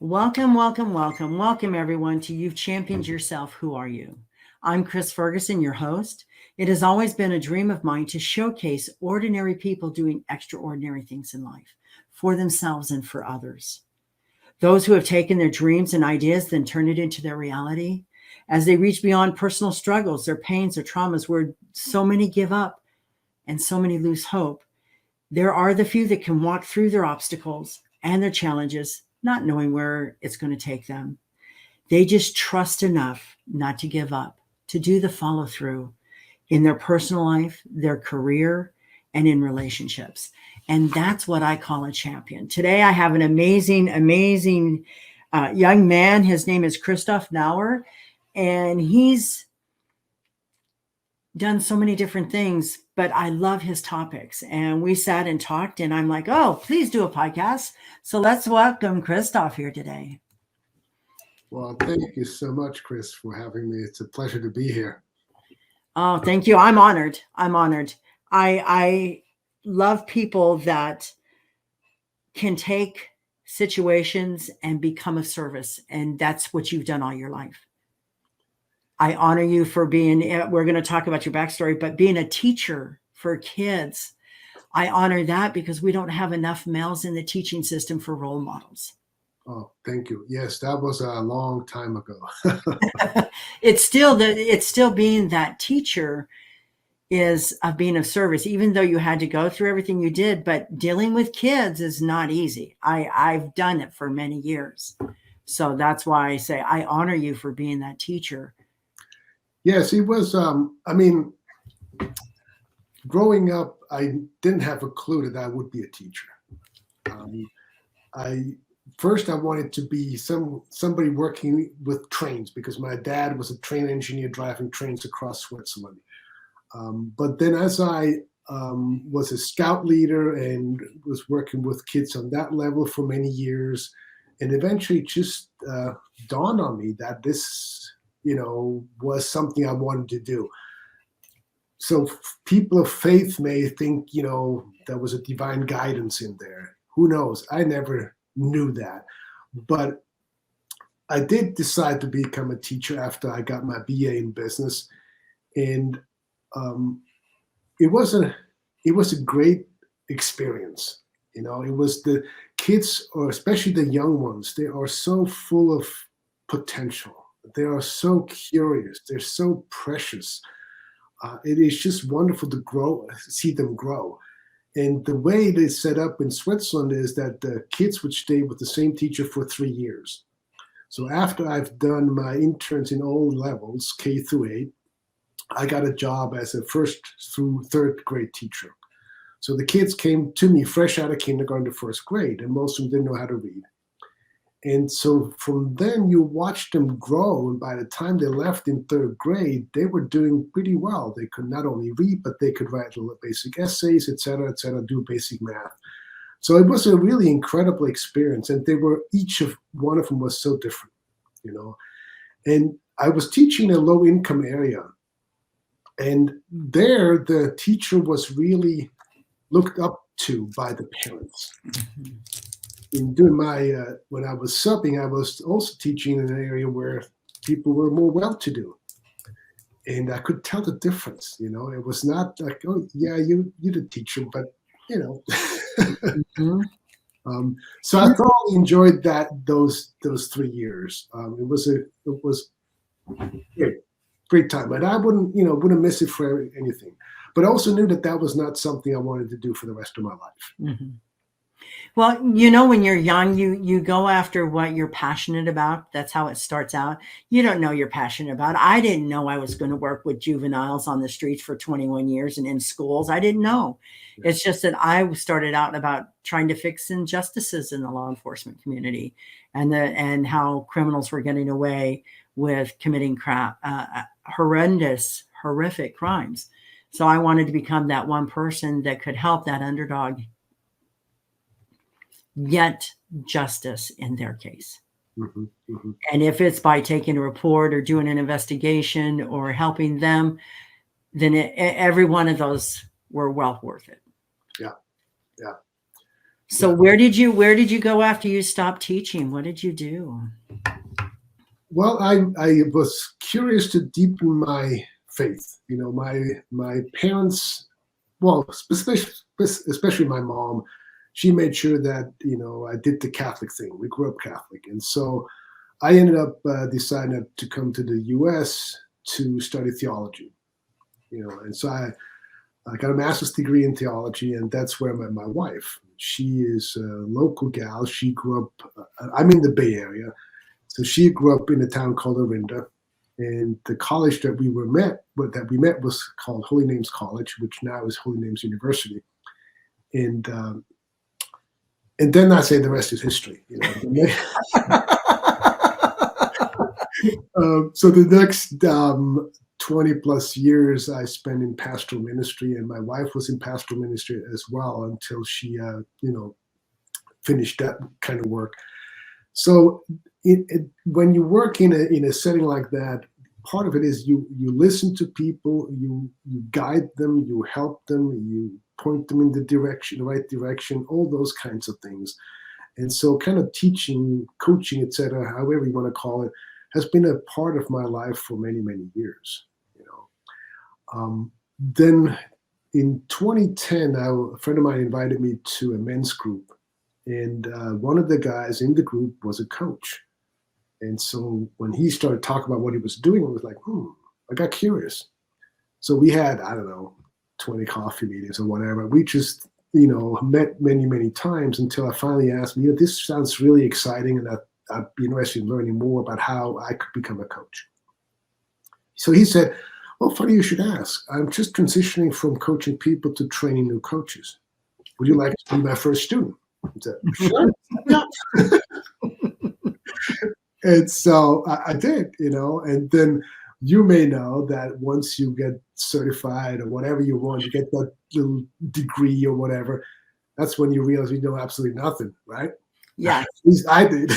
Welcome, welcome, welcome, welcome everyone to You've Championed Yourself. Who are you? I'm Chris Ferguson, your host. It has always been a dream of mine to showcase ordinary people doing extraordinary things in life for themselves and for others. Those who have taken their dreams and ideas, then turned it into their reality as they reach beyond personal struggles, their pains, their traumas, where so many give up and so many lose hope. There are the few that can walk through their obstacles and their challenges, not knowing where it's going to take them. They just trust enough not to give up, to do the follow through in their personal life, their career, and in relationships. And that's what I call a champion. Today, I have an amazing, amazing young man. His name is Christoph Nauer, and he's done so many different things, but I love his topics. And we sat and talked, and I'm like, oh, please do a podcast. So let's welcome Christoph here today. Well, thank you so much, Chris, for having me. It's a pleasure to be here. Oh, thank you. I'm honored. I'm honored. I love people that can take situations and become of service. And that's what you've done all your life. I honor you for being, we're going to talk about your backstory, but being a teacher for kids. I honor that because we don't have enough males in the teaching system for role models. Oh, thank you. Yes, that was a long time ago. It's still being that teacher is of being of service, even though you had to go through everything you did, but dealing with kids is not easy. I've done it for many years. So that's why I say I honor you for being that teacher. Yes, it was, growing up, I didn't have a clue that I would be a teacher. I wanted to be somebody working with trains because my dad was a train engineer driving trains across Switzerland. But then as I was a scout leader and was working with kids on that level for many years, and eventually just dawned on me that this, was something I wanted to do. So people of faith may think, there was a divine guidance in there. Who knows? I never knew that. But I did decide to become a teacher after I got my BA in business. And it was a great experience. It was the kids, or especially the young ones, they are so full of potential. They are so curious. They're so precious. It is just wonderful to see them grow. And the way it is set up in Switzerland is that the kids would stay with the same teacher for 3 years. So after I've done my interns in all levels, K through 8, I got a job as a 1st through 3rd grade teacher. So the kids came to me fresh out of kindergarten to 1st grade, and most of them didn't know how to read. And so from then you watch them grow, and by the time they left in 3rd grade, they were doing pretty well. They could not only read, but they could write little basic essays, et cetera, do basic math. So it was a really incredible experience, and one of them was so different, And I was teaching in a low-income area, and there the teacher was really looked up to by the parents. Mm-hmm. In doing when I was subbing, I was also teaching in an area where people were more well-to-do, and I could tell the difference. It was not like, oh yeah, you're the teacher, but Mm-hmm. So I thoroughly enjoyed those 3 years. It was great time, and I wouldn't miss it for anything. But I also knew that was not something I wanted to do for the rest of my life. Mm-hmm. Well, when you're young, you go after what you're passionate about. That's how it starts out. You don't know you're passionate about. I didn't know I was going to work with juveniles on the streets for 21 years and in schools. I didn't know. Yeah. It's just that I started out about trying to fix injustices in the law enforcement community, and how criminals were getting away with committing horrific crimes. So I wanted to become that one person that could help that underdog get justice in their case. Mm-hmm, mm-hmm. And if it's by taking a report or doing an investigation or helping them, then every one of those were well worth it. Yeah. So Yeah. where did you go after you stopped teaching? What did you do? Well, I was curious to deepen my faith. My parents, well, especially my mom, she made sure that I did the Catholic thing. We grew up Catholic, and so I ended up deciding to come to the U.S. to study theology. And so I got a master's degree in theology, and that's where I met my wife. She is a local gal. She grew up. I'm in the Bay Area, so she grew up in a town called Orinda, and the college that we met was called Holy Names College, which now is Holy Names University. And then I say the rest is history. So the next 20 plus years I spent in pastoral ministry, and my wife was in pastoral ministry as well until she, finished that kind of work. So when you work in a setting like that, part of it is you listen to people, you guide them, you help them, you point them in the right direction, all those kinds of things. And so kind of teaching, coaching, etc., however you want to call it, has been a part of my life for many, many years. Then in 2010, a friend of mine invited me to a men's group, and one of the guys in the group was a coach. And so when he started talking about what he was doing, I was like, I got curious. So we had, I don't know, 20 coffee meetings or whatever. We just, met many, many times until I finally asked me, this sounds really exciting, and I'd be interested in learning more about how I could become a coach. So he said, well, funny you should ask. I'm just transitioning from coaching people to training new coaches. Would you like to be my first student? I said, sure. Yeah. And so I did, and then you may know that once you get certified or whatever you want, you get that little degree or whatever, that's when you realize you know absolutely nothing, right? Yeah. At least I did,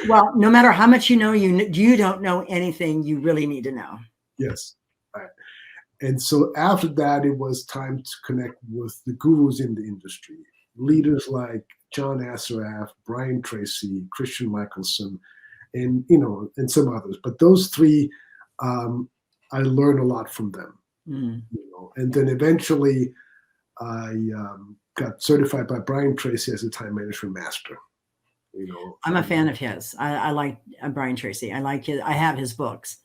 Well, no matter how much you know, you don't know anything you really need to know. Yes. Right. And so after that, it was time to connect with the gurus in the industry, leaders like John Assaraf, Brian Tracy, Christian Michelson, and some others. But those three, I learned a lot from them. And then eventually, I got certified by Brian Tracy as a time management master. I'm a fan of his. I like Brian Tracy. I like his. I have his books.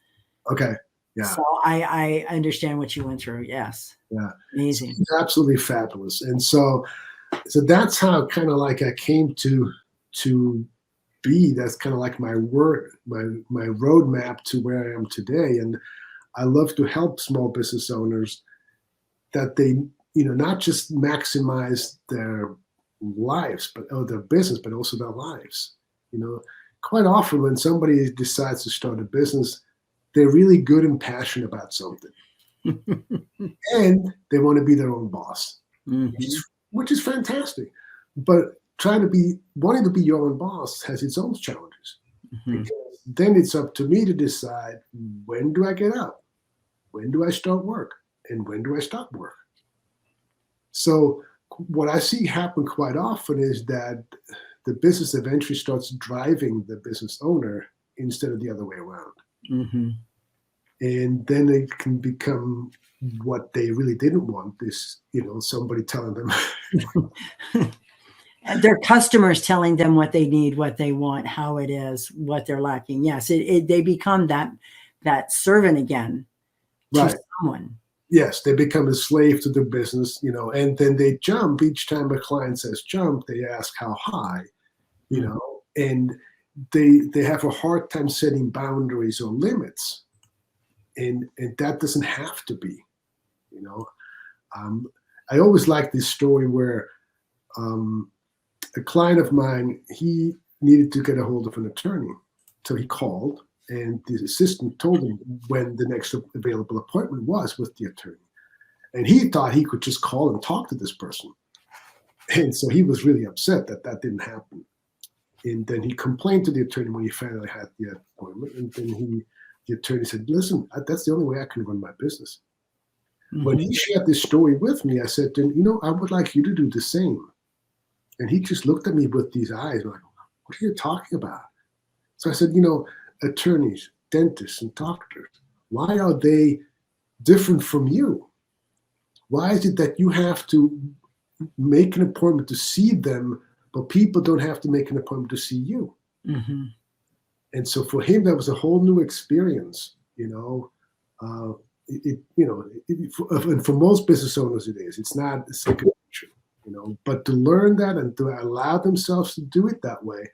Okay. Yeah. So I understand what you went through. Yes. Yeah. Amazing. It's absolutely fabulous. And so that's how kind of like I came to be. That's kind of like my roadmap to where I am today. And I love to help small business owners that they, not just maximize their lives, or their business, but also their lives. Quite often when somebody decides to start a business, they're really good and passionate about something. And they want to be their own boss, which is fantastic. But wanting to be your own boss has its own challenges. Because then it's up to me to decide, when do I get up? When do I start work? And when do I stop work? So what I see happen quite often is that the business eventually starts driving the business owner instead of the other way around. And then it can become what they really didn't want, is, somebody telling them. Their customers telling them what they need, what they want, how it is, what they're lacking. Yes, they become that servant again to someone. Yes, they become a slave to the business, and then they jump. Each time a client says jump, they ask how high, and they have a hard time setting boundaries or limits. And that doesn't have to be, I always like this story where a client of mine, he needed to get a hold of an attorney. So he called, and the assistant told him when the next available appointment was with the attorney. And he thought he could just call and talk to this person. And so he was really upset that didn't happen. And then he complained to the attorney when he finally had the appointment. And then the attorney said, listen, that's the only way I can run my business. When he shared this story with me, I said to him, I would like you to do the same. And he just looked at me with these eyes like, what are you talking about? So I said, attorneys, dentists, and doctors, why are they different from you? Why is it that you have to make an appointment to see them, but people don't have to make an appointment to see you? Mm-hmm. And so for him, that was a whole new experience, and for most business owners, it is. It's not a second nature, but to learn that and to allow themselves to do it that way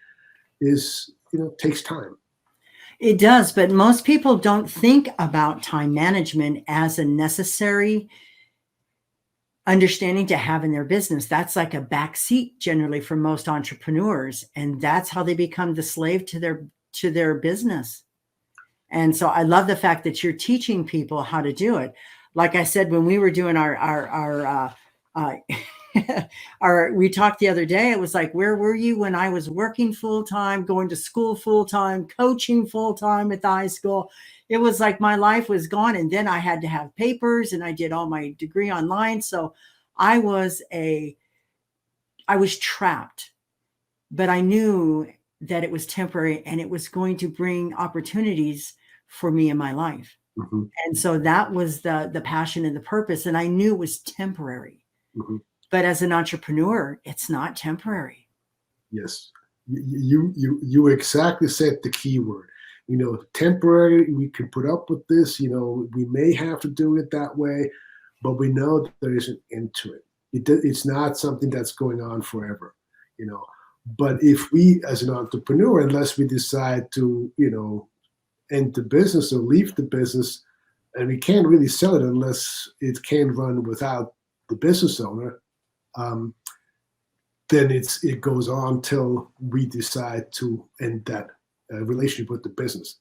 is, takes time. It does, but most people don't think about time management as a necessary understanding to have in their business. That's like a backseat generally for most entrepreneurs, and that's how they become the slave to their business. And so I love the fact that you're teaching people how to do it. Like I said, when we were doing we talked the other day, it was like, where were you when I was working full-time, going to school full-time, coaching full-time at the high school? It was like my life was gone. And then I had to have papers, and I did all my degree online. So I was trapped, but I knew that it was temporary and it was going to bring opportunities for me in my life. Mm-hmm. And so that was the passion and the purpose. And I knew it was temporary. Mm-hmm. But as an entrepreneur, it's not temporary. Yes. You exactly said the key word. Temporary, we can put up with this, we may have to do it that way, but we know that there is an end to it. It's not something that's going on forever, But if we, as an entrepreneur, unless we decide to, end the business or leave the business, and we can't really sell it unless it can run without the business owner, then it goes on till we decide to end that relationship with the business,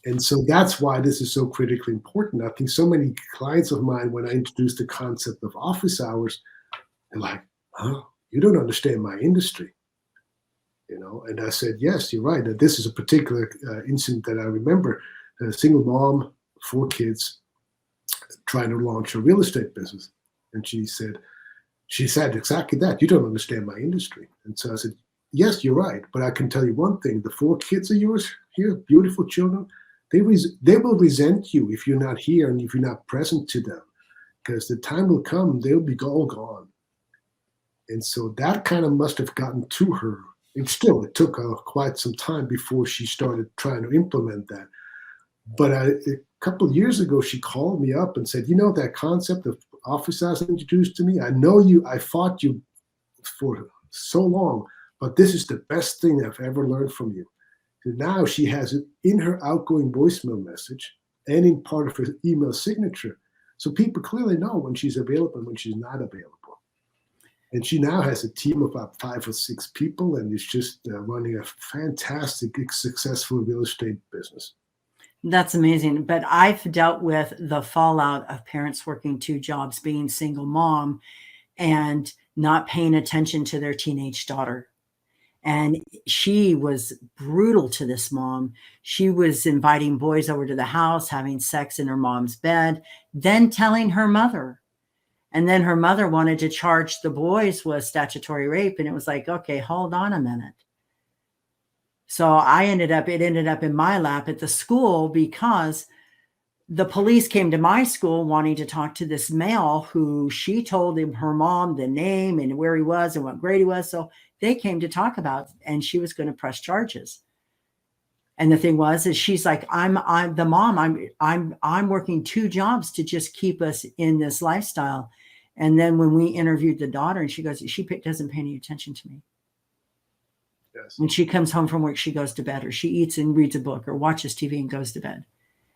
And so that's why this is so critically important. I think so many clients of mine, when I introduced the concept of office hours, they're like, huh? You don't understand my industry. And I said, yes, you're right. That this is a particular incident that I remember. A single mom, 4 kids, trying to launch a real estate business. And she said exactly that. You don't understand my industry. And so I said, yes, you're right. But I can tell you one thing. The 4 kids of yours here, beautiful children, they will resent you if you're not here and if you're not present to them. Because the time will come, they'll be all gone. And so that kind of must have gotten to her. And still, it took quite some time before she started trying to implement that. But a couple of years ago, she called me up and said, that concept of office hours introduced to me, I fought you for so long, but this is the best thing I've ever learned from you. And now she has it in her outgoing voicemail message and in part of her email signature. So people clearly know when she's available and when she's not available. And she now has a team of about 5 or 6 people and is just running a fantastic, successful real estate business. That's amazing. But I've dealt with the fallout of parents working 2 jobs, being single mom, and not paying attention to their teenage daughter. And she was brutal to this mom. She was inviting boys over to the house, having sex in her mom's bed, then telling her mother. And then her mother wanted to charge the boys with statutory rape. And it was like, okay, hold on a minute. So it ended up in my lap at the school because the police came to my school wanting to talk to this male who she told him her mom the name and where he was and what grade he was. So they came to talk about, and she was going to press charges. And the thing is she's like, I'm the mom. I'm working 2 jobs to just keep us in this lifestyle. And then when we interviewed the daughter, and she goes, she doesn't pay any attention to me. Yes. When she comes home from work, she goes to bed, or she eats and reads a book, or watches TV and goes to bed.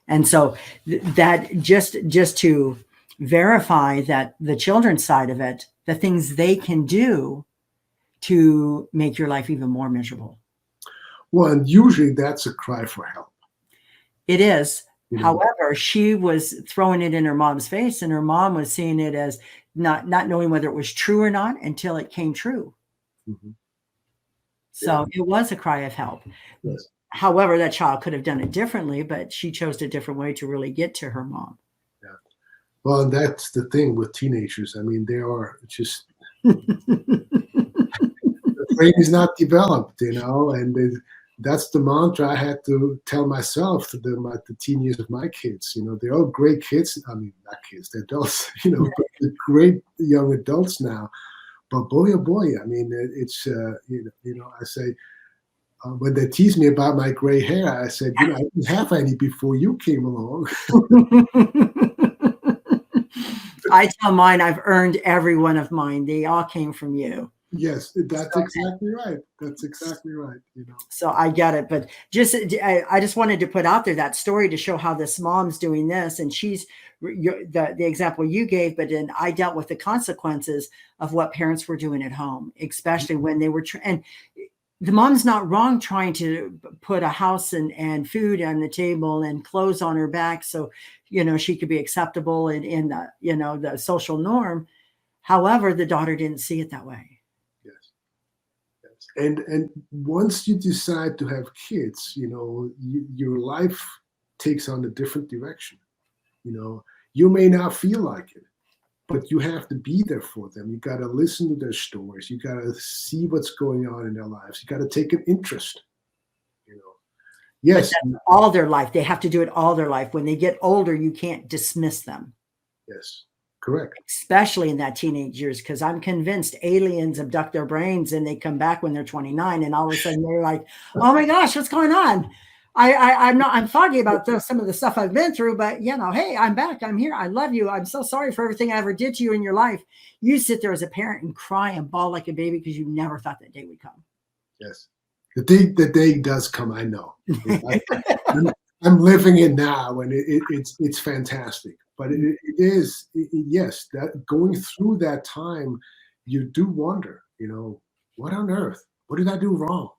And so that just to verify that the children's side of it, the things they can do to make your life even more miserable. Well, and usually that's a cry for help. It is. However, she was throwing it in her mom's face, and her mom was seeing it as not knowing whether it was true or not until it came true. Mm-hmm. So it was a cry of help. Yes. However, that child could have done it differently, but she chose a different way to really get to her mom. Yeah. Well, and that's the thing with teenagers. I mean, they are just brain is not developed, and that's the mantra I had to tell myself to the teen years of my kids. They're all great kids. I mean, not kids, they're adults, but they're great young adults now. But boy, oh boy, I mean, it's, I say, when they tease me about my gray hair, I said, I didn't have any before you came along. I tell mine, I've earned every one of mine. They all came from you. Yes, that's exactly right. That's exactly right. So I get it, but I just wanted to put out there that story to show how this mom's doing this, and she's the example you gave. But then I dealt with the consequences of what parents were doing at home, especially when they were and the mom's not wrong trying to put a house and food on the table and clothes on her back so she could be acceptable in the the social norm. However, the daughter didn't see it that way. And once you decide to have kids, your life takes on a different direction. You may not feel like it, but you have to be there for them. You got to listen to their stories. You got to see what's going on in their lives. You got to take an interest. Yes, all their life. They have to do it all their life. When they get older, you can't dismiss them. Yes. Correct. Especially in that teenage years, because I'm convinced aliens abduct their brains and they come back when they're 29, and all of a sudden they're like, "Oh my gosh, what's going on? I'm foggy about some of the stuff I've been through, but hey, I'm back. I'm here. I love you. I'm so sorry for everything I ever did to you in your life." You sit there as a parent and cry and bawl like a baby because you never thought that day would come. Yes, the day does come. I know. I'm living it now, and it's fantastic. But it is, yes, that going through that time, you do wonder, what on earth? What did I do wrong?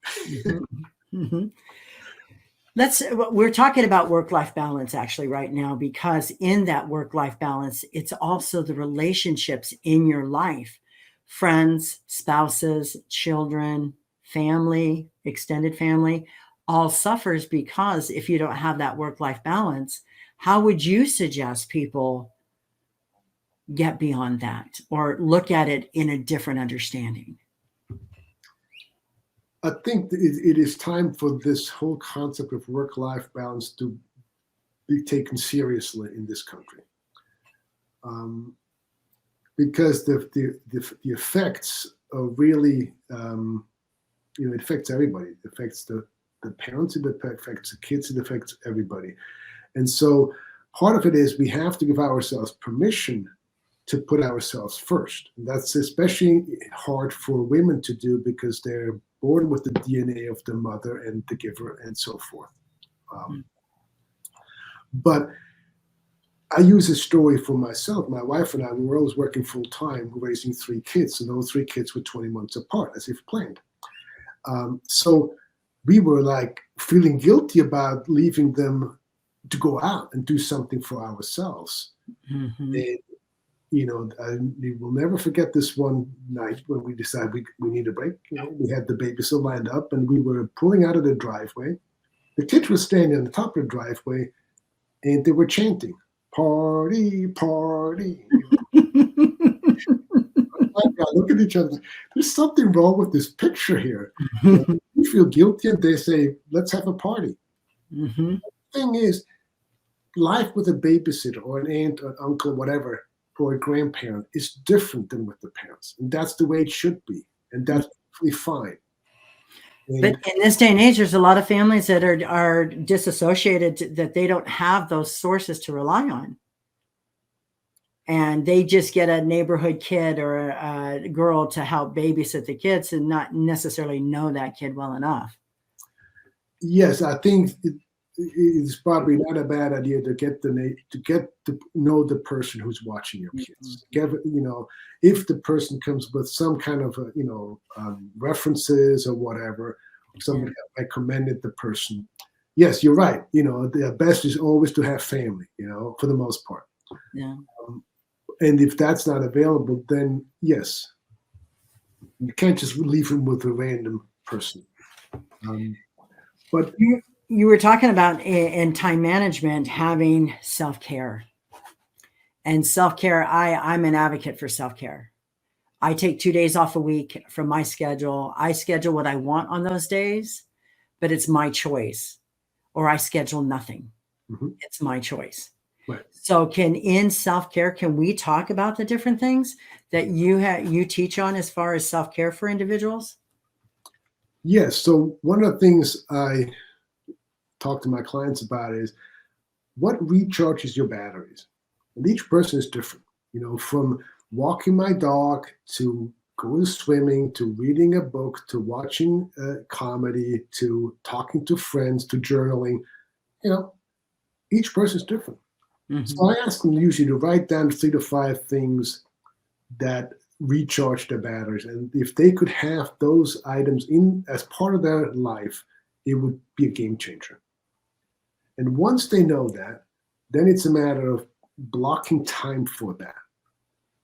Mm-hmm. We're talking about work-life balance actually right now, because in that work-life balance, it's also the relationships in your life, friends, spouses, children, family, extended family, all suffers because if you don't have that work-life balance. How would you suggest people get beyond that or look at it in a different understanding? I think it is time for this whole concept of work-life balance to be taken seriously in this country, because the effects are really, it affects everybody. It affects the parents, it affects the kids, it affects everybody. And so part of it is we have to give ourselves permission to put ourselves first. And that's especially hard for women to do because they're born with the DNA of the mother and the giver and so forth. But I use a story for myself. My wife and I, we were always working full time, raising 3 kids, and those 3 kids were 20 months apart, as if planned. So we were like feeling guilty about leaving them to go out and do something for ourselves. Mm-hmm. And, we will never forget this one night when we decided we need a break. We had the babies all lined up and we were pulling out of the driveway. The kids were standing on the top of the driveway and they were chanting, "Party, party." Look at each other. There's something wrong with this picture here. We feel guilty and they say, "Let's have a party." Mm-hmm. The thing is, life with a babysitter or an aunt or an uncle, whatever, or a grandparent is different than with the parents. And that's the way it should be. And that's perfectly fine. But in this day and age, there's a lot of families that are disassociated, that they don't have those sources to rely on. And they just get a neighborhood kid or a girl to help babysit the kids and not necessarily know that kid well enough. Yes, I think it's probably not a bad idea to get to know the person who's watching your kids. If the person comes with some kind of references or whatever, somebody recommended the person. Yes, you're right. The best is always to have family. For the most part. Yeah. And if that's not available, then yes, you can't just leave them with a random person. But you were talking about in time management having self-care. And self-care, I'm an advocate for self-care. I take 2 days off a week from my schedule. I schedule what I want on those days, but it's my choice. Or I schedule nothing. It's my choice. Right. So in self-care, can we talk about the different things that you teach on as far as self-care for individuals? Yes. So one of the things I talk to my clients about is what recharges your batteries. And each person is different. From walking my dog to going swimming to reading a book to watching comedy to talking to friends to journaling. Each person is different. So I ask them usually to write down 3 to 5 things that recharge their batteries. And if they could have those items in as part of their life, it would be a game changer. And once they know that, then it's a matter of blocking time for that.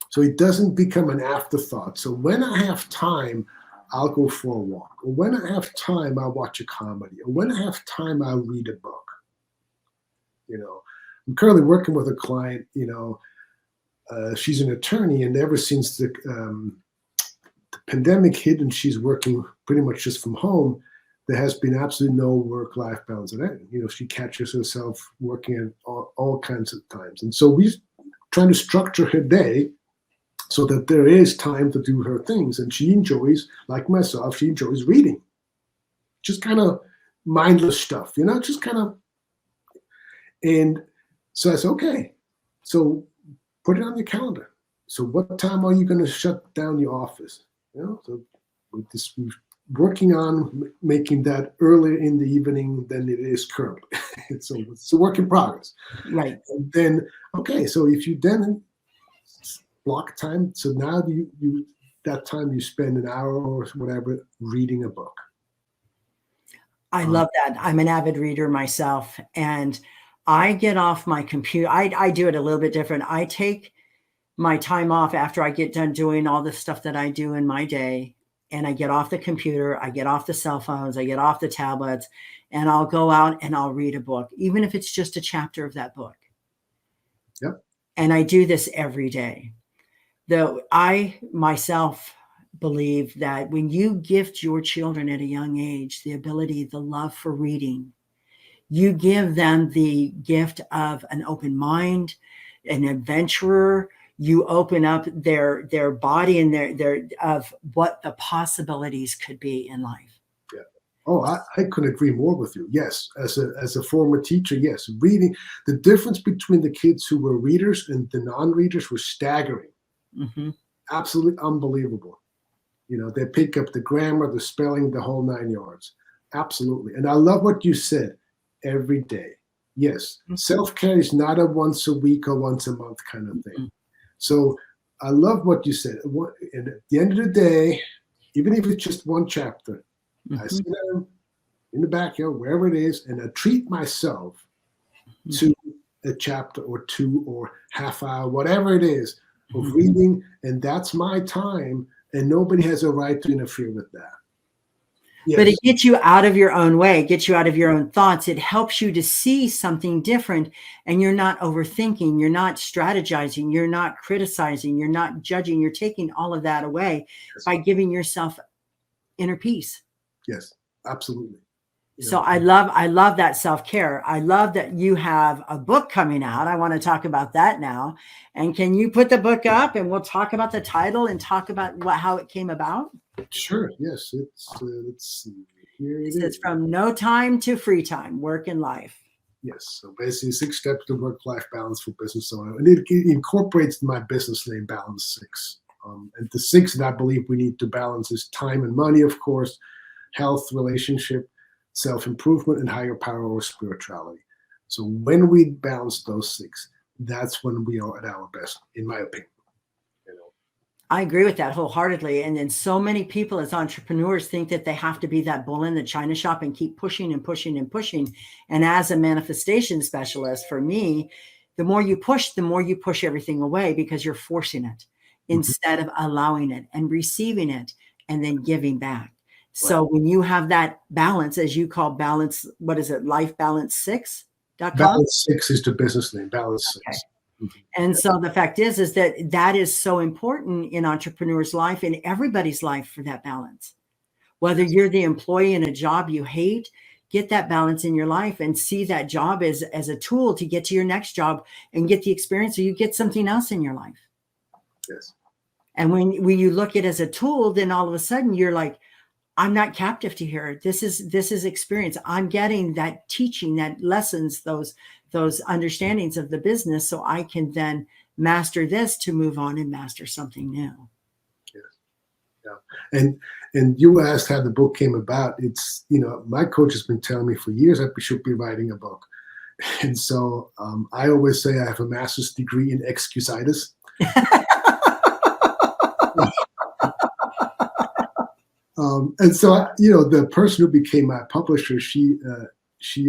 So it doesn't become an afterthought. So when I have time, I'll go for a walk. Or when I have time, I'll watch a comedy. Or when I have time, I'll read a book. I'm currently working with a client, she's an attorney, and ever since the pandemic hit and she's working pretty much just from home, there has been absolutely no work-life balance at all. She catches herself working at all kinds of times. And so we're trying to structure her day so that there is time to do her things. And she enjoys, like myself, she enjoys reading. Just kind of mindless stuff, just kind of. And so I said, okay, so put it on your calendar. So what time are you going to shut down your office? So we're working on making that earlier in the evening than it is currently. So it's a work in progress. Right. And then, okay, so if you then block time, so now you that time you spend an hour or whatever reading a book. I love that. I'm an avid reader myself, and I get off my computer. I do it a little bit different. I take my time off after I get done doing all the stuff that I do in my day, and I get off the computer, I get off the cell phones, I get off the tablets, and I'll go out and I'll read a book, even if it's just a chapter of that book. Yep. And I do this every day. Though I myself believe that when you gift your children at a young age the ability, the love for reading, you give them the gift of an open mind, an adventurer. You open up their body and their of what the possibilities could be in life. Yeah. Oh, I couldn't agree more with you. Yes, as a former teacher, yes, reading. The difference between the kids who were readers and the non-readers was staggering. Absolutely unbelievable. They pick up the grammar, the spelling, the whole 9 yards. Absolutely. And I love what you said. Every day. Yes. Self-care is not a once a week or once a month kind of thing. So I love what you said. And at the end of the day, even if it's just one chapter, I sit down in the backyard, wherever it is, and I treat myself to a chapter or two or half hour, whatever it is, of reading. And that's my time. And nobody has a right to interfere with that. Yes. But it gets you out of your own way, gets you out of your own thoughts. It helps you to see something different, and you're not overthinking, you're not strategizing, you're not criticizing, you're not judging. You're taking all of that away by giving yourself inner peace. Yes, absolutely. Yeah. So I love that self-care. I love that you have a book coming out. I want to talk about that now. And can you put the book up and we'll talk about the title and talk about how it came about? Sure. Yes. Let's see. Here it is. From no time to free time, work and life. Yes. So basically 6 steps to work-life balance for business owner. And it incorporates my business name, Balance 6. And the 6 that I believe we need to balance is time and money, of course, health, relationship, self-improvement, and higher power or spirituality. So when we balance those 6, that's when we are at our best, in my opinion. I agree with that wholeheartedly. And then so many people as entrepreneurs think that they have to be that bull in the china shop and keep pushing and pushing and pushing. And as a manifestation specialist, for me, the more you push everything away because you're forcing it instead of allowing it and receiving it and then giving back. So when you have that balance, as you call balance, what is it? Lifebalance6.com? Balance 6 is the business name, Balance 6. Okay. And so the fact is that is so important in entrepreneurs' life, in everybody's life, for that balance. Whether you're the employee in a job you hate, get that balance in your life and see that job as a tool to get to your next job and get the experience, so you get something else in your life. Yes. And when you look at it as a tool, then all of a sudden you're like, I'm not captive to here. This is experience. I'm getting that teaching, that lessons, those understandings of the business, so I can then master this to move on and master something new. Yes. Yeah. And you asked how the book came about. It's, my coach has been telling me for years that we should be writing a book. And so I always say I have a master's degree in excusitis. And so, the person who became my publisher, she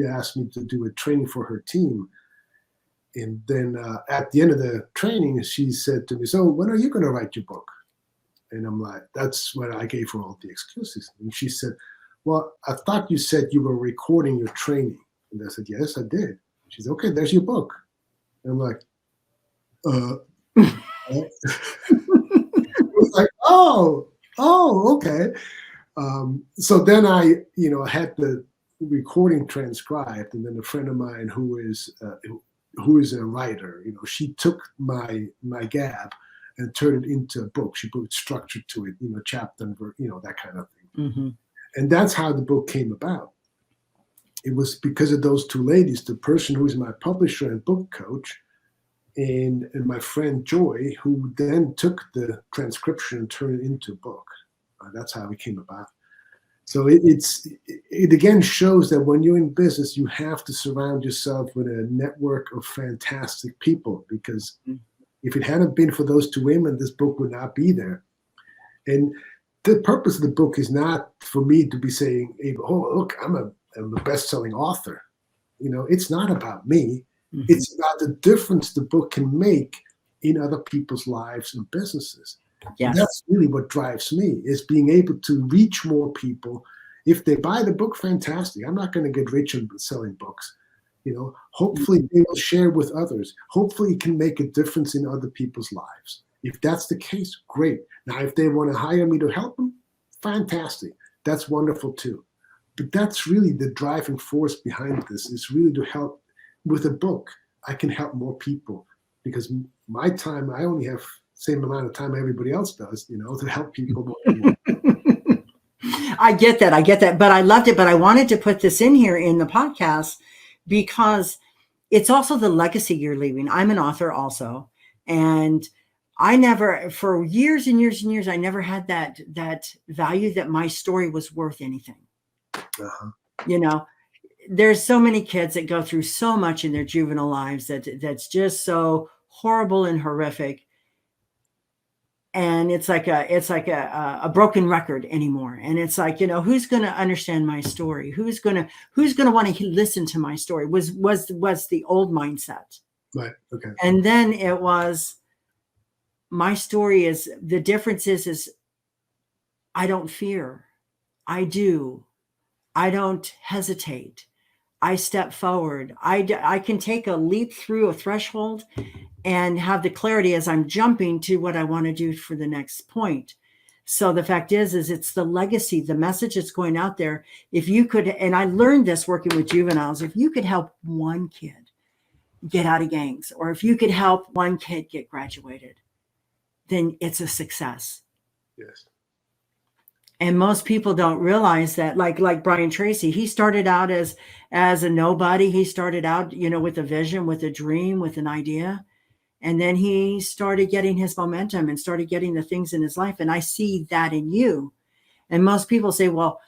asked me to do a training for her team. And then at the end of the training, she said to me, "So when are you going to write your book?" And I'm like, that's when I gave her all the excuses. And she said, "Well, I thought you said you were recording your training." And I said, "Yes, I did." She said, "Okay, there's your book." And I'm like, It was like, oh, okay. So then I had the recording transcribed, and then a friend of mine who is a writer, she took my gab and turned it into a book. She put structure to it, chapter and verse, that kind of thing. Mm-hmm. And that's how the book came about. It was because of those two ladies, the person who is my publisher and book coach, and my friend Joy, who then took the transcription and turned it into a book. That's how it came about. So it again shows that when you're in business, you have to surround yourself with a network of fantastic people, because if it hadn't been for those two women, this book would not be there. And the purpose of the book is not for me to be saying, "Hey, oh, look, I'm a best-selling author." It's not about me. Mm-hmm. It's about the difference the book can make in other people's lives and businesses. Yes. And that's really what drives me, is being able to reach more people. If they buy the book, fantastic. I'm not going to get rich on selling books. Hopefully they will share with others. Hopefully it can make a difference in other people's lives. If that's the case, great. Now, if they want to hire me to help them, fantastic. That's wonderful too. But that's really the driving force behind this, is really to help. With a book, I can help more people, because my time, I only have the same amount of time everybody else does, to help people more. I get that. But I loved it. But I wanted to put this in here in the podcast because it's also the legacy you're leaving. I'm an author also. And I never, for years and years and years, I never had that value that my story was worth anything. Uh-huh. There's so many kids that go through so much in their juvenile lives that's just so horrible and horrific. And it's like a broken record anymore. And it's like, who's going to understand my story? Who's going to want to listen to my story was the old mindset. Right. Okay. And then it was, my story is, the difference is I don't fear. I do. I don't hesitate. I step forward. I can take a leap through a threshold and have the clarity as I'm jumping to what I want to do for the next point. So the fact is it's the legacy, the message that's going out there. If you could, and I learned this working with juveniles, if you could help one kid get out of gangs, or if you could help one kid get graduated, then it's a success. Yes. And most people don't realize that, like Brian Tracy, he started out as a nobody. He started out, with a vision, with a dream, with an idea. And then he started getting his momentum and started getting the things in his life. And I see that in you. And most people say, well,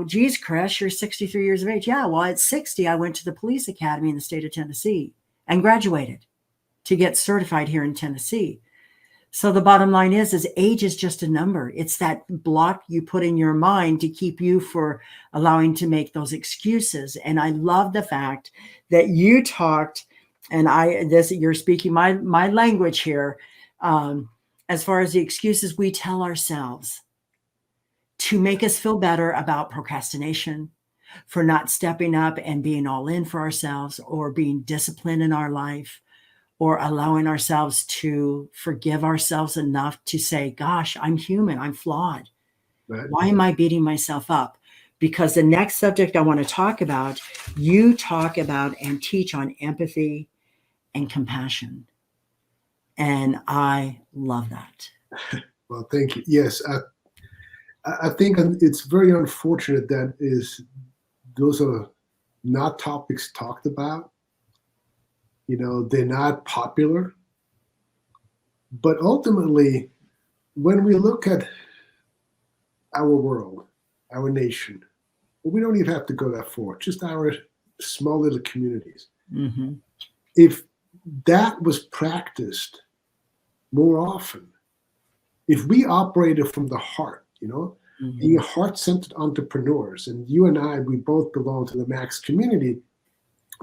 geez, Chris, you're 63 years of age. Yeah, well, at 60, I went to the police academy in the state of Tennessee and graduated to get certified here in Tennessee. So the bottom line is age is just a number. It's that block you put in your mind to keep you for allowing to make those excuses. And I love the fact that you talked, and you're speaking my language here, as far as the excuses we tell ourselves to make us feel better about procrastination, for not stepping up and being all in for ourselves, or being disciplined in our life, or allowing ourselves to forgive ourselves enough to say, gosh, I'm human, I'm flawed. Right. Why am I beating myself up? Because the next subject I want to talk about, you talk about and teach on empathy and compassion. And I love that. Well, thank you. Yes, I think it's very unfortunate that those are not topics talked about. They're not popular. But ultimately, when we look at our world, our nation, we don't even have to go that far, just our small little communities. Mm-hmm. If that was practiced more often, if we operated from the heart, Mm-hmm. being heart-centered entrepreneurs, and you and I, we both belong to the Max community,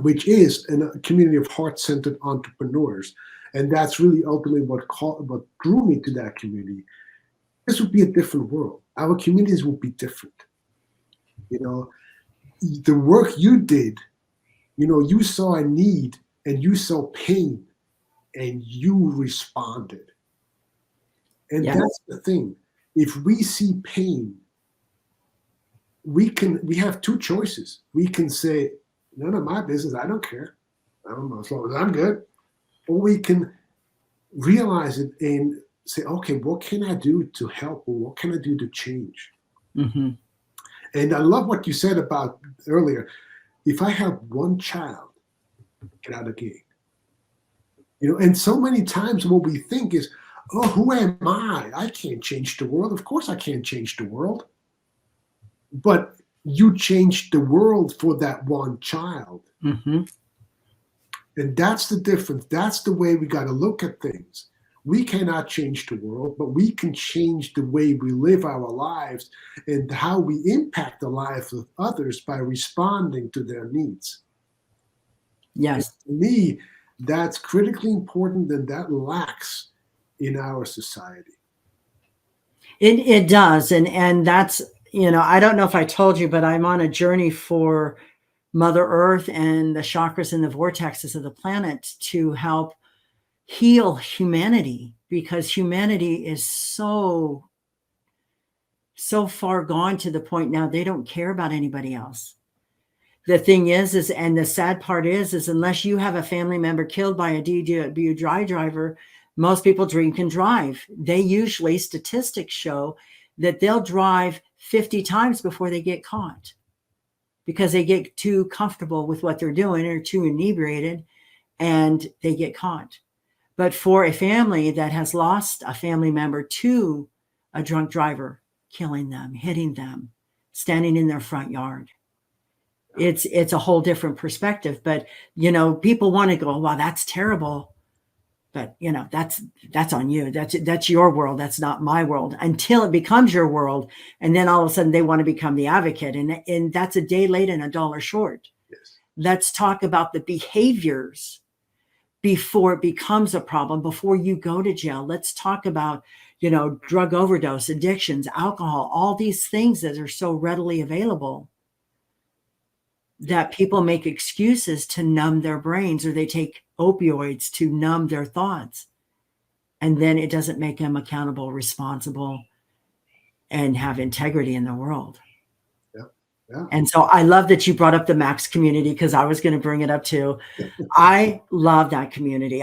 which is a community of heart-centered entrepreneurs. And that's really ultimately what drew me to that community. This would be a different world. Our communities would be different. The work you did, you saw a need and you saw pain and you responded. And Yes. that's the thing. If we see pain, we have two choices. We can say, none of my business, I don't care. I don't know, as long as I'm good. Or we can realize it and say, okay, what can I do to help, or what can I do to change? Mm-hmm. And I love what you said about earlier. If I have one child get out of the gate, and so many times what we think is, oh, who am I? I can't change the world. Of course I can't change the world. But you changed the world for that one child. Mm-hmm. And that's the difference. That's the way we got to look at things. We cannot change the world, but we can change the way we live our lives and how we impact the lives of others by responding to their needs. Yes. And to me, that's critically important, and that lacks in our society. It does. And that's, I don't know if I told you, but I'm on a journey for Mother Earth and the chakras and the vortexes of the planet to help heal humanity, because humanity is so far gone to the point now they don't care about anybody else. The thing is, and the sad part is unless you have a family member killed by a DWI driver, most people drink and drive. They usually, statistics show that they'll drive 50 times before they get caught because they get too comfortable with what they're doing or too inebriated and they get caught. But for a family that has lost a family member to a drunk driver, killing them, hitting them, standing in their front yard, it's a whole different perspective. But people want to go, well, that's terrible, but that's on you. That's your world. That's not my world, until it becomes your world. And then all of a sudden they want to become the advocate, and that's a day late and a dollar short. Yes. Let's talk about the behaviors before it becomes a problem, before you go to jail. Let's talk about drug overdose, addictions, alcohol, all these things that are so readily available that people make excuses to numb their brains, or they take opioids to numb their thoughts. And then it doesn't make them accountable, responsible, and have integrity in the world. Yeah. Yeah. And so I love that you brought up the Max community, because I was going to bring it up too. I love that community.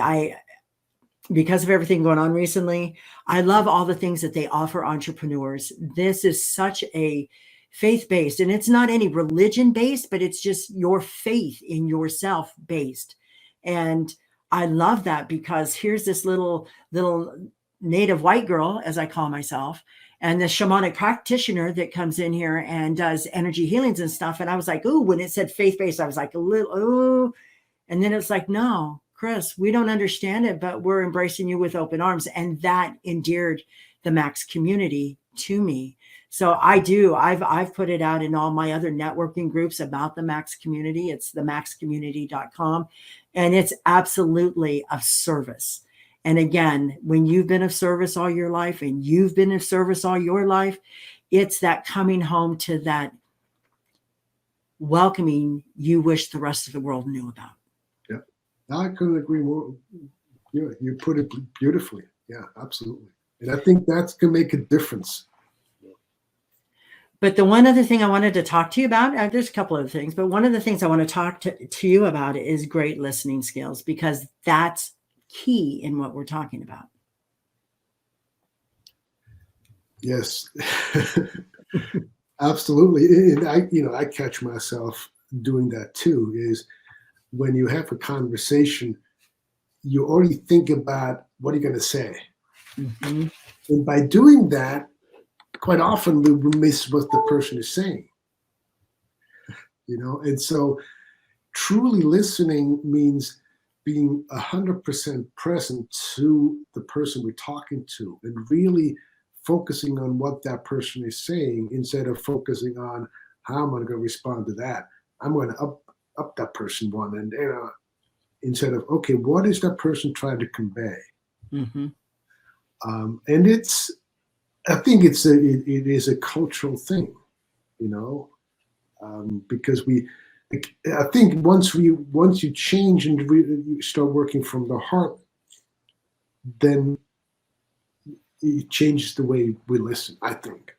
Because of everything going on recently, I love all the things that they offer entrepreneurs. This is such a faith-based, and it's not any religion-based, but it's just your faith in yourself based. And I love that, because here's this little native white girl, as I call myself, and the shamanic practitioner that comes in here and does energy healings and stuff. And I was like, ooh, when it said faith-based, I was like a little, ooh. And then it's like, no, Chris, we don't understand it, but we're embracing you with open arms. And that endeared the Max community to me. So I've put it out in all my other networking groups about the Max community. It's themaxcommunity.com. And it's absolutely of service. And again, when you've been of service all your life, and you've been of service all your life, it's that coming home to that welcoming you wish the rest of the world knew about. I couldn't agree more You put it beautifully. Yeah, absolutely. And I think that can make a difference. But the one other thing I wanted to talk to you about, there's a couple of things, but one of the things I want to talk to you about is great listening skills, because that's key in what we're talking about. Yes, absolutely. And I catch myself doing that too, is when you have a conversation, you already think about what you're going to say. Mm-hmm. And by doing that, quite often we miss what the person is saying. And so truly listening means being 100% present to the person we're talking to and really focusing on what that person is saying instead of focusing on how am I going to respond to that. I'm going to up that person one, and instead of, okay, what is that person trying to convey? Mm-hmm. And I think it is a cultural thing, because I think once you change and you start working from the heart, then it changes the way we listen, I think.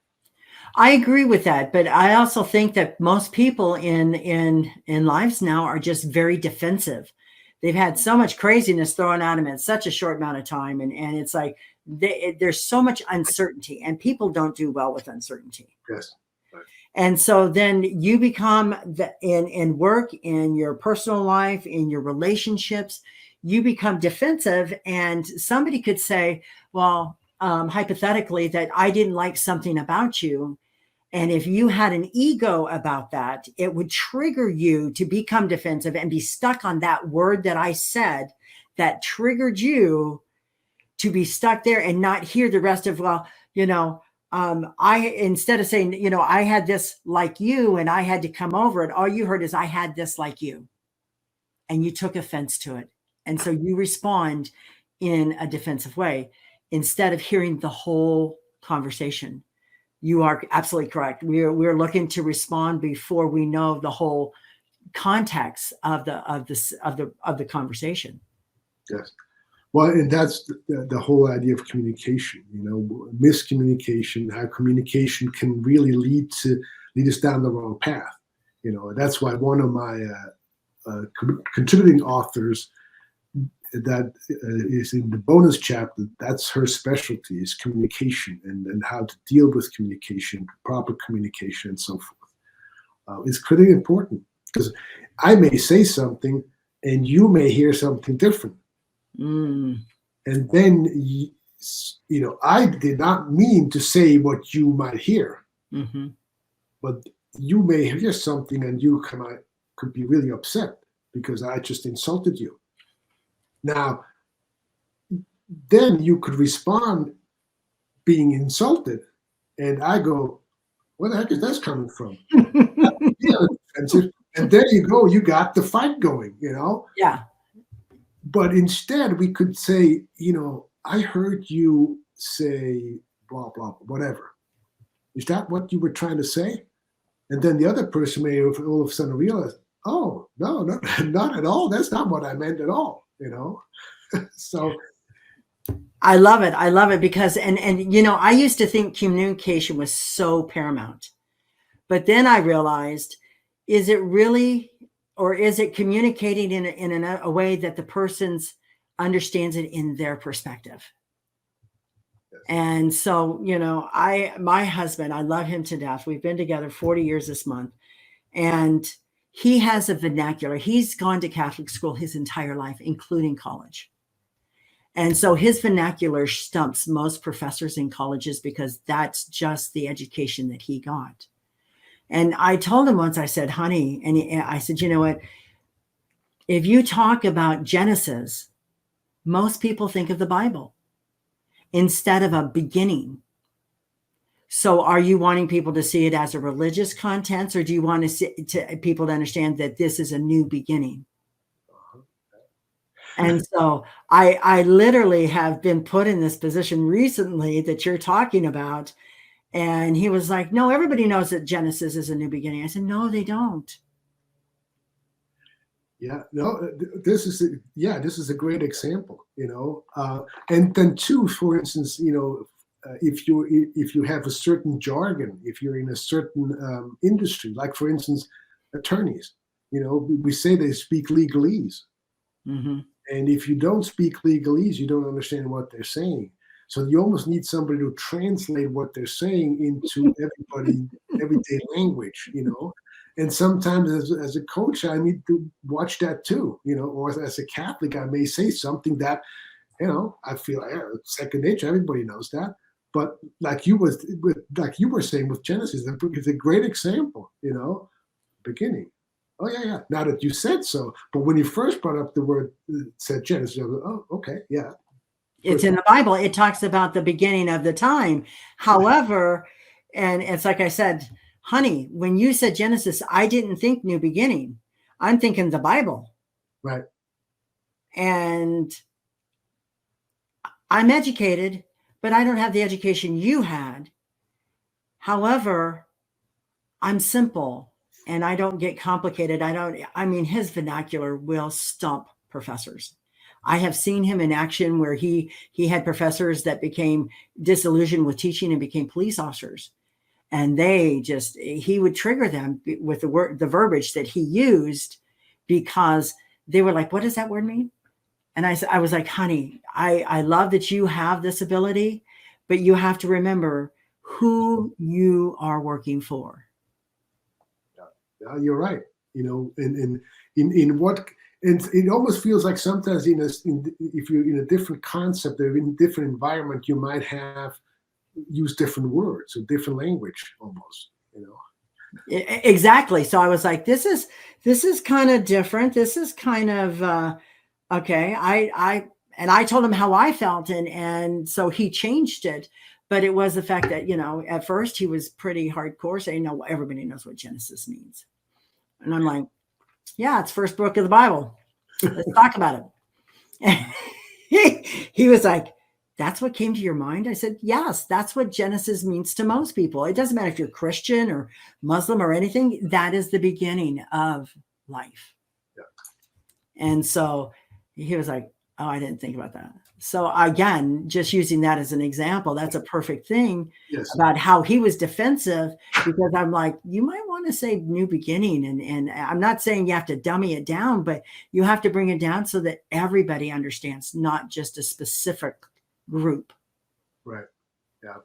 I agree with that, but I also think that most people in lives now are just very defensive. They've had so much craziness thrown at them in such a short amount of time, and it's like there's so much uncertainty, and people don't do well with uncertainty. Yes. Right. And so then you become in work, in your personal life, in your relationships, you become defensive, and somebody could say, well, hypothetically, that I didn't like something about you. And if you had an ego about that, it would trigger you to become defensive and be stuck on that word that I said that triggered you to be stuck there and not hear the rest of, well, I, instead of saying, I had this like you and I had to come over it, all you heard is I had this like you. And you took offense to it. And so you respond in a defensive way instead of hearing the whole conversation. You are absolutely correct. We're looking to respond before we know the whole context of the conversation. Yes. Well, and that's the whole idea of communication. Miscommunication, how communication can really lead us down the wrong path. That's why one of my contributing authors that is in the bonus chapter, that's her specialty, is communication and how to deal with communication, proper communication, and so forth. It's critically important because I may say something and you may hear something different. Mm. And then, I did not mean to say what you might hear, mm-hmm. but you may hear something and you could be really upset because I just insulted you. Now, then you could respond being insulted, and I go, where the heck is that coming from? And there you go, you got the fight going, Yeah. But instead we could say, I heard you say blah, blah, whatever. Is that what you were trying to say? And then the other person may all of a sudden realize, oh, no, not at all. That's not what I meant at all, So I love it because, and I used to think communication was so paramount, but then I realized, is it really, or is it communicating in a way that the person's understands it in their perspective? Yes. And so, my husband, I love him to death. We've been together 40 years this month, and he has a vernacular. He's gone to Catholic school his entire life, including college. And so his vernacular stumps most professors in colleges because that's just the education that he got. And I told him once, I said, honey, and I said, you know what? If you talk about Genesis, most people think of the Bible instead of a beginning. So are you wanting people to see it as a religious content, or do you want people to understand that this is a new beginning? And so I literally have been put in this position recently that you're talking about. And he was like, no, everybody knows that Genesis is a new beginning. I said, no, they don't. Yeah, no, this is a great example, and then too, for instance, if you have a certain jargon, if you're in a certain industry, like for instance, attorneys, we say they speak legalese, Hmm. and if you don't speak legalese, you don't understand what they're saying. So you almost need somebody to translate what they're saying into everyday language, And sometimes as a coach, I need to watch that too, or as a Catholic, I may say something that, I feel it's second nature. Everybody knows that. But like you were saying with Genesis, it's a great example, beginning. Oh yeah. Now that you said so, but when you first brought up the word said Genesis, I was, oh okay, yeah. It's in the Bible. It talks about the beginning of the time. However, and it's like I said, honey, when you said Genesis, I didn't think new beginning. I'm thinking the Bible. Right. And I'm educated, but I don't have the education you had. However, I'm simple and I don't get complicated. His vernacular will stump professors. I have seen him in action where he had professors that became disillusioned with teaching and became police officers. And he would trigger them with the verbiage that he used, because they were like, what does that word mean? And I was like, honey, I love that you have this ability, but you have to remember who you are working for. Yeah, you're right. In what, and it almost feels like sometimes if you're in a different concept or in a different environment, you might have use different words or different language almost. Exactly. So I was like, this is kind of different. This is kind of okay. I told him how I felt, and so he changed it. But it was the fact that, at first he was pretty hardcore saying, no, everybody knows what Genesis means. And I'm like, yeah, it's first book of the Bible. Let's talk about it. He was like, that's what came to your mind? I said, yes, that's what Genesis means to most people. It doesn't matter if you're Christian or Muslim or anything. That is the beginning of life. Yeah. And so he was like, oh, I didn't think about that. So again, just using that as an example, that's a perfect thing. Yes. About how he was defensive, because I'm like, you might want to say new beginning. And I'm not saying you have to dummy it down, but you have to bring it down so that everybody understands, not just a specific group. Right. Yeah.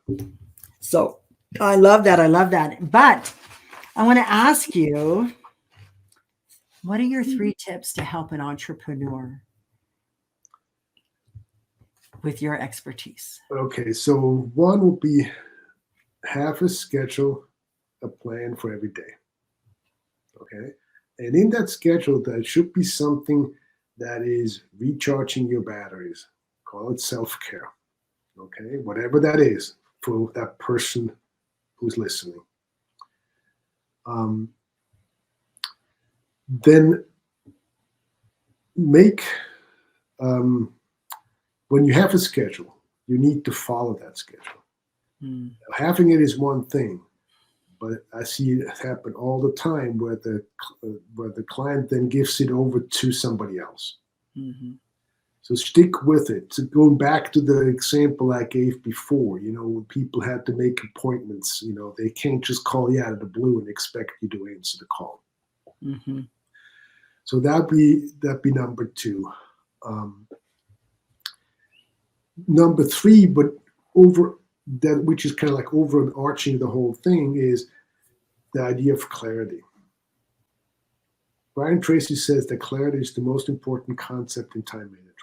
So I love that. I love that. But I want to ask you, what are your 3 tips to help an entrepreneur with your expertise? Okay, so one would be have a schedule, a plan for every day. Okay, and in that schedule, there should be something that is recharging your batteries. Call it self-care. Okay, whatever that is for that person who's listening. Then make when you have a schedule, you need to follow that schedule. Having it is one thing, but I see it happen all the time where the client then gives it over to somebody else. Mm-hmm. So stick with it. So going back to the example I gave before, when people had to make appointments, they can't just call you out of the blue and expect you to answer the call. Mm-hmm. So that'd be number 2. Number 3, but over that, which is kind of like overarching the whole thing, is the idea of clarity. Brian Tracy says that clarity is the most important concept in time management.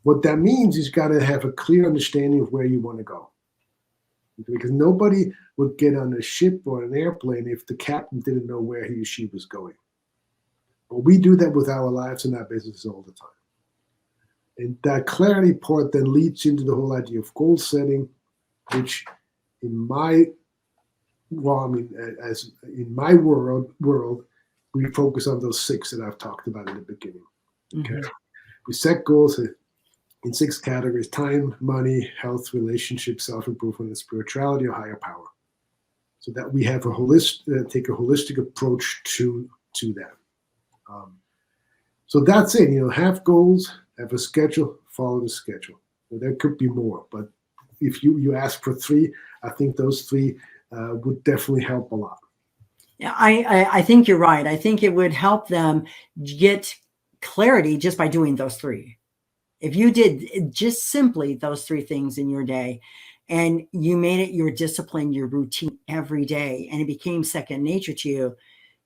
What that means is you got to have a clear understanding of where you want to go. Because nobody would get on a ship or an airplane if the captain didn't know where he or she was going. But we do that with our lives and our businesses all the time. And that clarity part then leads into the whole idea of goal setting, which in my world, we focus on those 6 that I've talked about in the beginning. Okay, mm-hmm. We set goals in 6 categories: time, money, health, relationships, self-improvement, and spirituality or higher power. So that we have take a holistic approach to that. So that's it. Have goals, have a schedule, follow the schedule. There could be more, but if you ask for 3, I think those 3 would definitely help a lot. Yeah, I think you're right. I think it would help them get clarity just by doing those 3. If you did just simply those 3 things in your day and you made it your discipline, your routine every day, and it became second nature to you,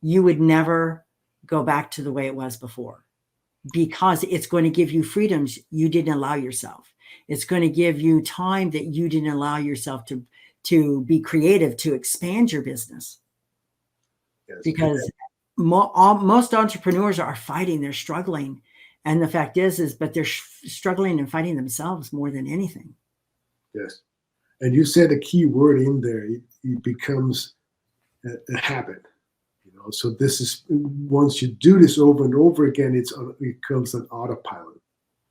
you would never go back to the way it was before, because it's going to give you freedoms you didn't allow yourself. It's going to give you time that you didn't allow yourself to be creative, to expand your business. Yes. Because most entrepreneurs are fighting, they're struggling. And the fact is but they're struggling and fighting themselves more than anything. Yes. And you said a key word in there. It becomes a habit. So this is, once you do this over and over again, it becomes an autopilot.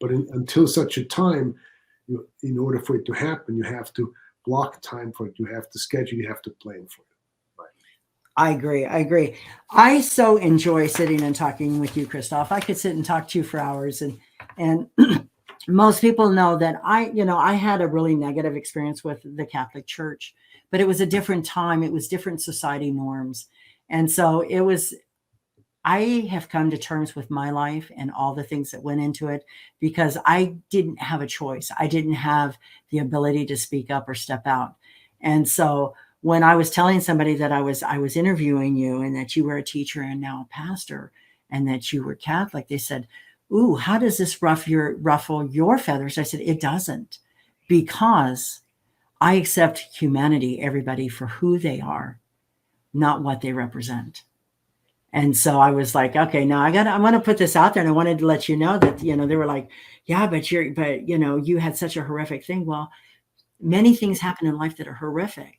But until such a time, in order for it to happen, you have to block time for it. You have to schedule. You have to plan for it. I agree. I so enjoy sitting and talking with you, Christoph. I could sit and talk to you for hours, and most people know that I had a really negative experience with the Catholic Church, but it was a different time. It was different society norms. And so I have come to terms with my life and all the things that went into it, because I didn't have a choice. I didn't have the ability to speak up or step out. And so when I was telling somebody that I was interviewing you and that you were a teacher and now a pastor and that you were Catholic, they said, "Ooh, how does this ruffle your feathers?" I said, "It doesn't, because I accept humanity, everybody, for who they are, not what they represent." And so I was like, okay, now I want to put this out there. And I wanted to let you know that, they were like, yeah, but you had such a horrific thing. Well, many things happen in life that are horrific,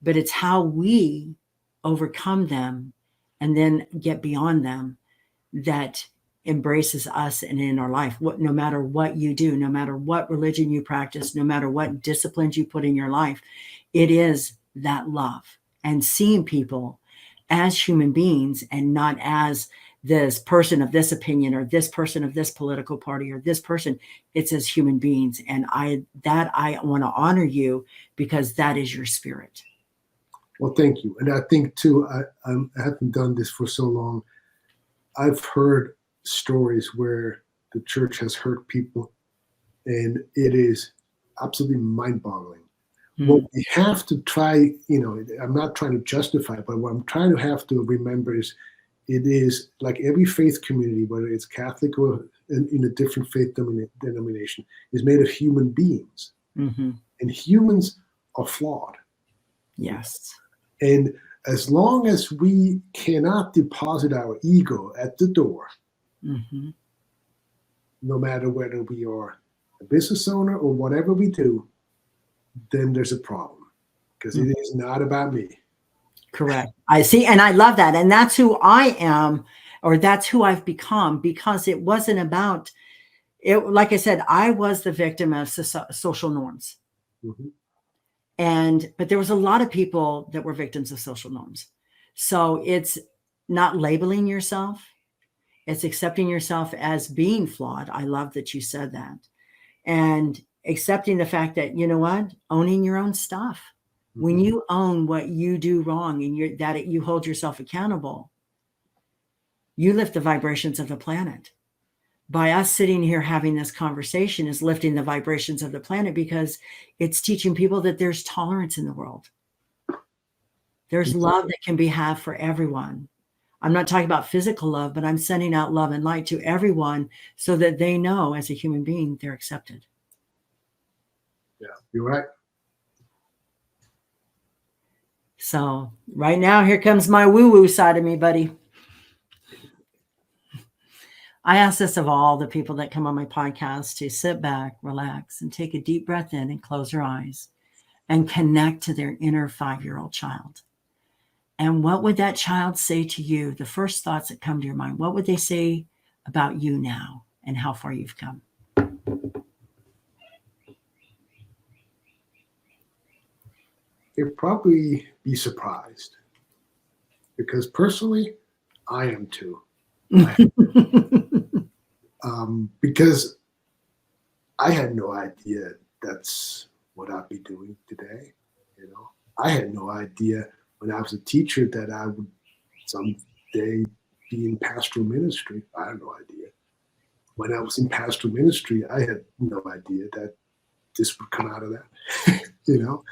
but it's how we overcome them and then get beyond them that embraces us and in our life. No matter what you do, no matter what religion you practice, no matter what disciplines you put in your life, it is that love and seeing people as human beings and not as this person of this opinion or this person of this political party or this person. It's as human beings. And I want to honor you, because that is your spirit. Well, thank you. And I think too, I haven't done this for so long. I've heard stories where the church has hurt people, and it is absolutely mind-boggling. What we have to try, I'm not trying to justify, but what I'm trying to have to remember is, it is like every faith community, whether it's Catholic or in a different faith denomination, is made of human beings. Mm-hmm. And humans are flawed. Yes. And as long as we cannot deposit our ego at the door, mm-hmm. no matter whether we are a business owner or whatever we do, then there's a problem, because it is not about me. Correct. I see. And I love that. And that's who I am, or that's who I've become, because it wasn't about it. Like I said, I was the victim of social norms. Mm-hmm. But there was a lot of people that were victims of social norms. So it's not labeling yourself. It's accepting yourself as being flawed. I love that you said that. And accepting the fact that, you know what, owning your own stuff. Mm-hmm. When you own what you do wrong and you hold yourself accountable, you lift the vibrations of the planet. By us sitting here having this conversation is lifting the vibrations of the planet, because it's teaching people that there's tolerance in the world. There's love that can be had for everyone. I'm not talking about physical love, but I'm sending out love and light to everyone so that they know as a human being they're accepted. Yeah, you're right. So right now, here comes my woo-woo side of me, buddy. I ask this of all the people that come on my podcast to sit back, relax, and take a deep breath in and close their eyes and connect to their inner 5-year-old child. And what would that child say to you? The first thoughts that come to your mind, what would they say about you now and how far you've come? They'd probably be surprised, because personally, I am too. because I had no idea that's what I'd be doing today. You know, I had no idea when I was a teacher that I would someday be in pastoral ministry. I had no idea. When I was in pastoral ministry, I had no idea that this would come out of that. You know,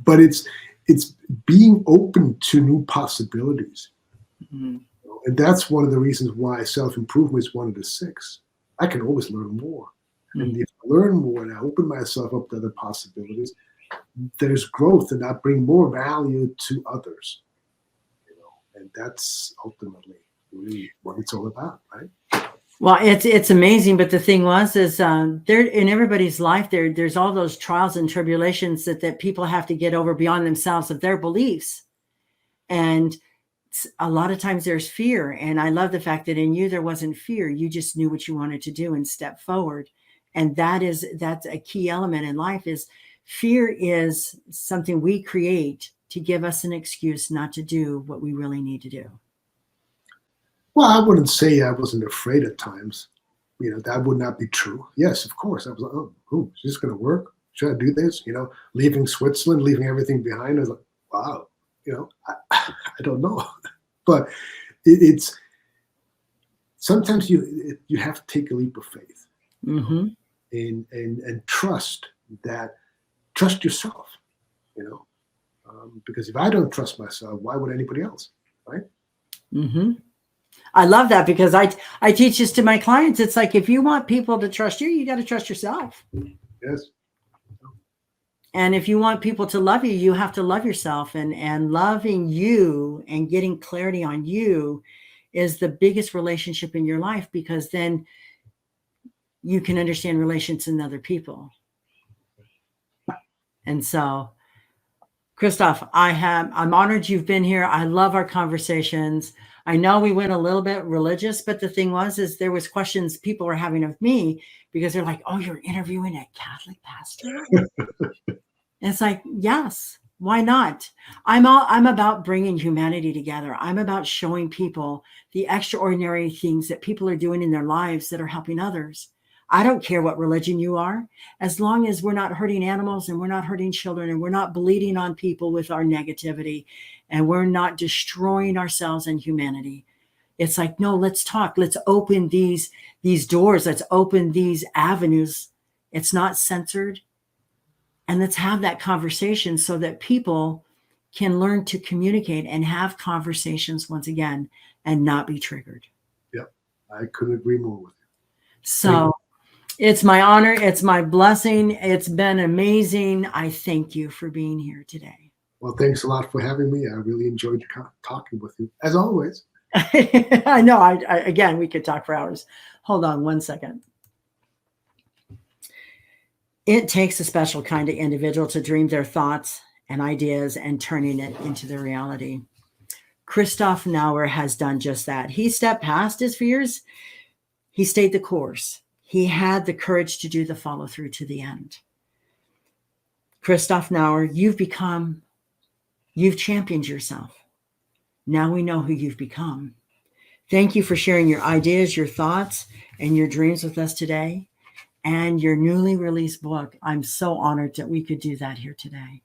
but it's being open to new possibilities. Mhm. And that's one of the reasons why self-improvement is one of the 6. I can always learn more. And if I learn more and I open myself up to other possibilities, there's growth and I bring more value to others. You know, and that's ultimately really what it's all about, right? Well, it's amazing, but the thing is there in everybody's life there's all those trials and tribulations that people have to get over beyond themselves of their beliefs, and a lot of times there's fear. And I love the fact that in you there wasn't fear; you just knew what you wanted to do and step forward. And that's a key element in life. Is fear is something we create to give us an excuse not to do what we really need to do. Well, I wouldn't say I wasn't afraid at times. You know, that would not be true. Yes, of course. I was like, oh, is this going to work? Should I do this? You know, leaving Switzerland, leaving everything behind. I was like, wow, you know, I don't know. But it's sometimes you have to take a leap of faith, Mm-hmm. and trust yourself, you know, because if I don't trust myself, why would anybody else, right? Mm-hmm. I love that because I teach this to my clients. It's like, if you want people to trust you, you got to trust yourself. Yes. And if you want people to love you, you have to love yourself, and loving you and getting clarity on you is the biggest relationship in your life, because then you can understand relations in other people. And so, Christoph, I'm honored you've been here. I love our conversations. I know we went a little bit religious, but the thing is there was questions people were having of me, because they're like, oh, you're interviewing a Catholic pastor? And it's like, yes, why not? I'm about bringing humanity together. I'm about showing people the extraordinary things that people are doing in their lives that are helping others. I don't care what religion you are, as long as we're not hurting animals and we're not hurting children and we're not bleeding on people with our negativity and we're not destroying ourselves and humanity. It's like, no, let's talk. Let's open these doors. Let's open these avenues. It's not censored. And let's have that conversation so that people can learn to communicate and have conversations once again and not be triggered. Yep. I couldn't agree more with you. So it's my honor. It's my blessing. It's been amazing. I thank you for being here today. Well, thanks a lot for having me. I really enjoyed talking with you, as always. I know. Again, we could talk for hours. Hold on one second. It takes a special kind of individual to dream their thoughts and ideas and turning it into their reality. Christoph Nauer has done just that. He stepped past his fears. He stayed the course. He had the courage to do the follow through to the end. Christoph Nauer, you've championed yourself. Now we know who you've become. Thank you for sharing your ideas, your thoughts, and your dreams with us today, and your newly released book. I'm so honored that we could do that here today.